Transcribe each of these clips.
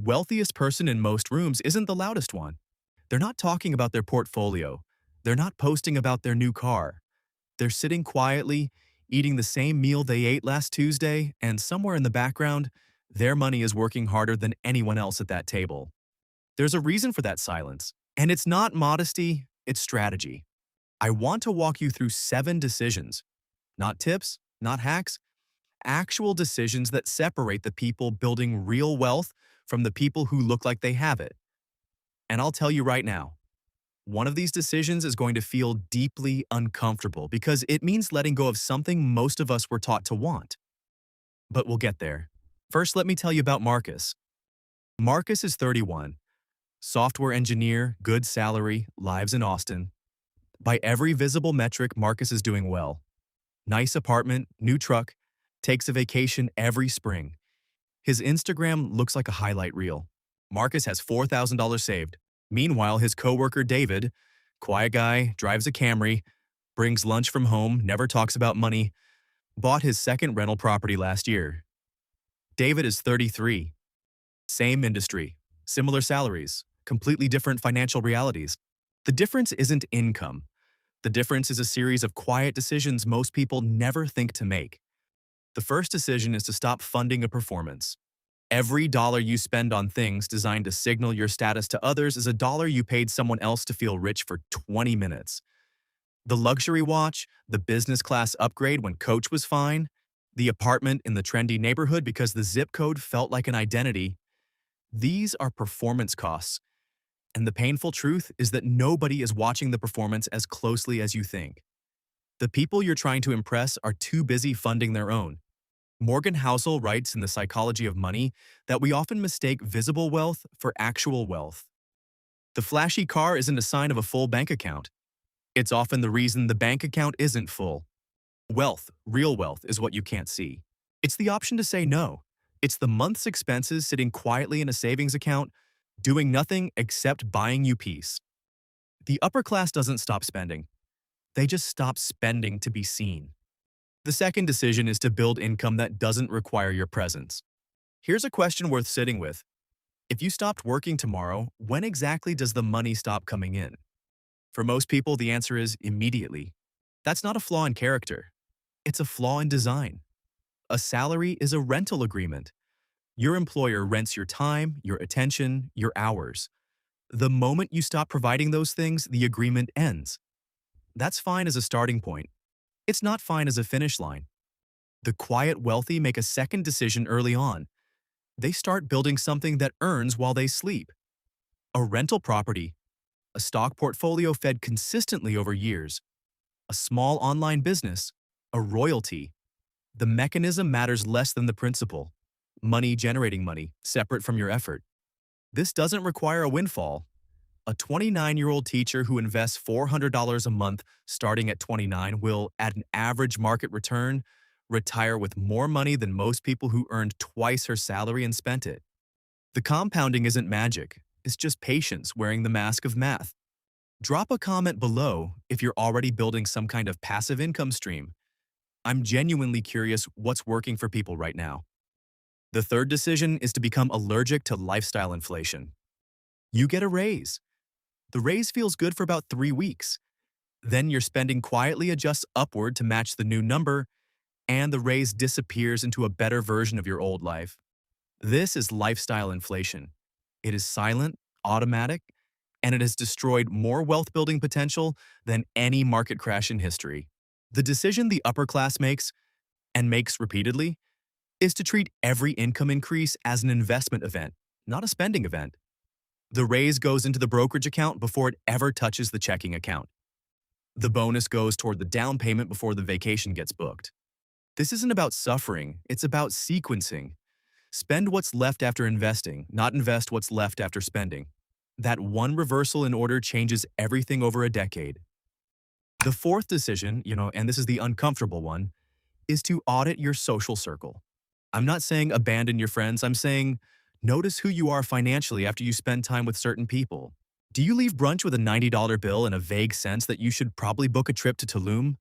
wealthiest person in most rooms isn't the loudest one. They're not talking about their portfolio. They're not posting about their new car. They're sitting quietly, eating the same meal they ate last Tuesday, and somewhere in the background, their money is working harder than anyone else at that table. There's a reason for that silence, and it's not modesty, it's strategy. I want to walk you through 7 decisions, not tips, not hacks, actual decisions that separate the people building real wealth from the people who look like they have it. And I'll tell you right now, one of these decisions is going to feel deeply uncomfortable because it means letting go of something most of us were taught to want. But we'll get there. First, let me tell you about Marcus. Marcus is 31, software engineer, good salary, lives in Austin. By every visible metric, Marcus is doing well. Nice apartment, new truck, takes a vacation every spring. His Instagram looks like a highlight reel. Marcus has $4,000 saved. Meanwhile, his coworker David, quiet guy, drives a Camry, brings lunch from home, never talks about money, bought his second rental property last year. David is 33. Same industry, similar salaries, completely different financial realities. The difference isn't income. The difference is a series of quiet decisions most people never think to make. The first decision is to stop funding a performance. Every dollar you spend on things designed to signal your status to others is a dollar you paid someone else to feel rich for 20 minutes. The luxury watch, the business class upgrade when Coach was fine, the apartment in the trendy neighborhood because the zip code felt like an identity. These are performance costs. And the painful truth is that nobody is watching the performance as closely as you think. The people you're trying to impress are too busy funding their own. Morgan Housel writes in The Psychology of Money that we often mistake visible wealth for actual wealth. The flashy car isn't a sign of a full bank account. It's often the reason the bank account isn't full. Wealth, real wealth, is what you can't see. It's the option to say no. It's the month's expenses sitting quietly in a savings account, doing nothing except buying you peace. The upper class doesn't stop spending. They just stop spending to be seen. The second decision is to build income that doesn't require your presence. Here's a question worth sitting with. If you stopped working tomorrow, when exactly does the money stop coming in? For most people, the answer is immediately. That's not a flaw in character. It's a flaw in design. A salary is a rental agreement. Your employer rents your time, your attention, your hours. The moment you stop providing those things, the agreement ends. That's fine as a starting point. It's not fine as a finish line. The quiet wealthy make a second decision early on. They start building something that earns while they sleep. A rental property, a stock portfolio fed consistently over years, a small online business, a royalty. The mechanism matters less than the principle. Money generating money, separate from your effort. This doesn't require a windfall. A 29-year-old teacher who invests $400 a month starting at 29 will, at an average market return, retire with more money than most people who earned twice her salary and spent it. The compounding isn't magic. It's just patience wearing the mask of math. Drop a comment below if you're already building some kind of passive income stream. I'm genuinely curious what's working for people right now. The third decision is to become allergic to lifestyle inflation. You get a raise. The raise feels good for about 3 weeks. Then your spending quietly adjusts upward to match the new number, and the raise disappears into a better version of your old life. This is lifestyle inflation. It is silent, automatic, and it has destroyed more wealth-building potential than any market crash in history. The decision the upper class makes, and makes repeatedly, is to treat every income increase as an investment event, not a spending event. The raise goes into the brokerage account before it ever touches the checking account. The bonus goes toward the down payment before the vacation gets booked. This isn't about suffering, it's about sequencing. Spend what's left after investing, not invest what's left after spending. That one reversal in order changes everything over a decade. The fourth decision, and this is the uncomfortable one, is to audit your social circle. I'm not saying abandon your friends, I'm saying notice who you are financially after you spend time with certain people. Do you leave brunch with a $90 bill and a vague sense that you should probably book a trip to Tulum?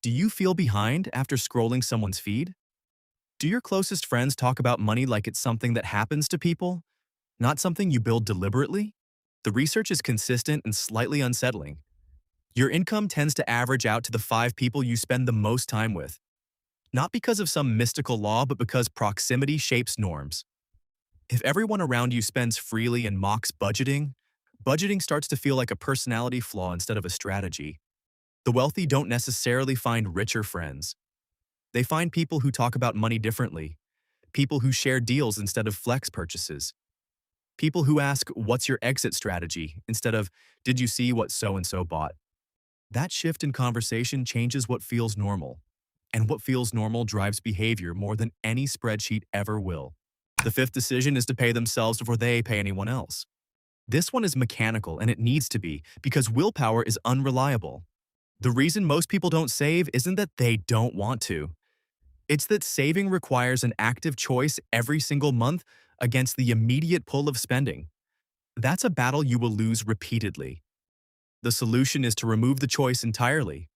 Do you feel behind after scrolling someone's feed? Do your closest friends talk about money like it's something that happens to people, not something you build deliberately. The research is consistent and slightly unsettling. Your income tends to average out to the 5 people you spend the most time with, not because of some mystical law, but because proximity shapes norms. If everyone around you spends freely and mocks budgeting, budgeting starts to feel like a personality flaw instead of a strategy. The wealthy don't necessarily find richer friends. They find people who talk about money differently, people who share deals instead of flex purchases, people who ask, "What's your exit strategy?" instead of, "Did you see what so and so bought?" That shift in conversation changes what feels normal. And what feels normal drives behavior more than any spreadsheet ever will. The fifth decision is to pay themselves before they pay anyone else. This one is mechanical, and it needs to be, because willpower is unreliable. The reason most people don't save isn't that they don't want to. It's that saving requires an active choice every single month against the immediate pull of spending. That's a battle you will lose repeatedly. The solution is to remove the choice entirely.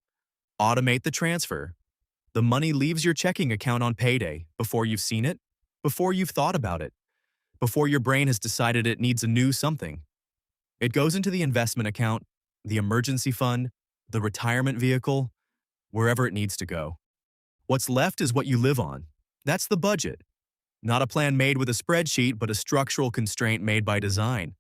Automate the transfer. The money leaves your checking account on payday before you've seen it, before you've thought about it, before your brain has decided it needs a new something. It goes into the investment account, the emergency fund, the retirement vehicle, wherever it needs to go. What's left is what you live on. That's the budget. Not a plan made with a spreadsheet, but a structural constraint made by design.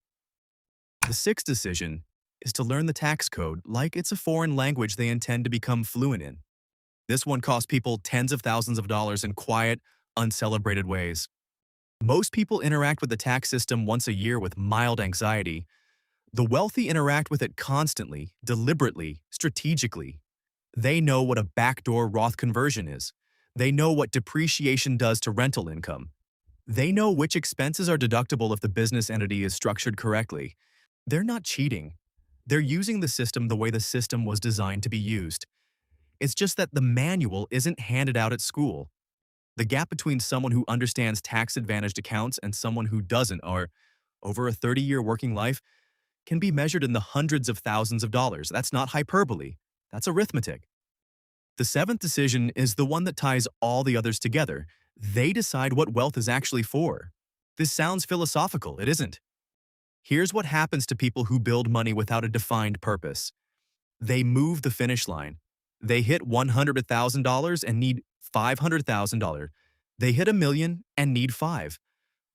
The sixth decision is to learn the tax code like it's a foreign language they intend to become fluent in. This one costs people tens of thousands of dollars in quiet, uncelebrated ways. Most people interact with the tax system once a year with mild anxiety. The wealthy interact with it constantly, deliberately, strategically. They know what a backdoor Roth conversion is. They know what depreciation does to rental income. They know which expenses are deductible if the business entity is structured correctly. They're not cheating. They're using the system the way the system was designed to be used. It's just that the manual isn't handed out at school. The gap between someone who understands tax-advantaged accounts and someone who doesn't, or over a 30-year working life, can be measured in the hundreds of thousands of dollars. That's not hyperbole. That's arithmetic. The seventh decision is the one that ties all the others together. They decide what wealth is actually for. This sounds philosophical. It isn't. Here's what happens to people who build money without a defined purpose. They move the finish line. They hit $100,000 and need $500,000. They hit $1 million and need 5.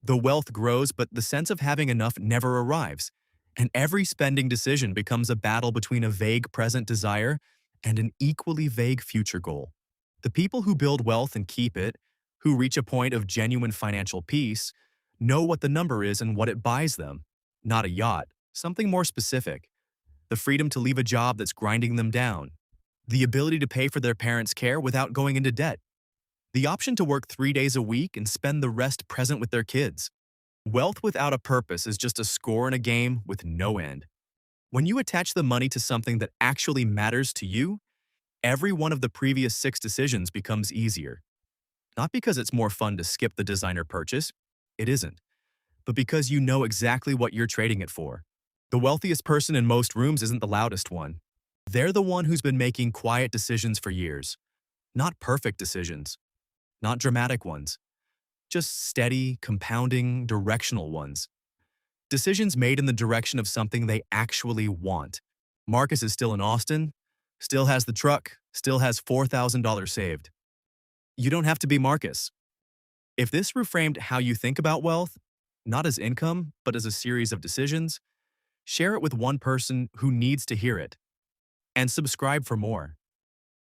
The wealth grows, but the sense of having enough never arrives. And every spending decision becomes a battle between a vague present desire and an equally vague future goal. The people who build wealth and keep it, who reach a point of genuine financial peace, know what the number is and what it buys them. Not a yacht, something more specific. The freedom to leave a job that's grinding them down. The ability to pay for their parents' care without going into debt. The option to work 3 days a week and spend the rest present with their kids. Wealth without a purpose is just a score in a game with no end. When you attach the money to something that actually matters to you, every one of the previous 6 decisions becomes easier. Not because it's more fun to skip the designer purchase, it isn't, but because you know exactly what you're trading it for. The wealthiest person in most rooms isn't the loudest one. They're the one who's been making quiet decisions for years. Not perfect decisions. Not dramatic ones. Just steady, compounding, directional ones. Decisions made in the direction of something they actually want. Marcus is still in Austin, still has the truck, still has $4,000 saved. You don't have to be Marcus. If this reframed how you think about wealth, not as income, but as a series of decisions, share it with one person who needs to hear it. And subscribe for more.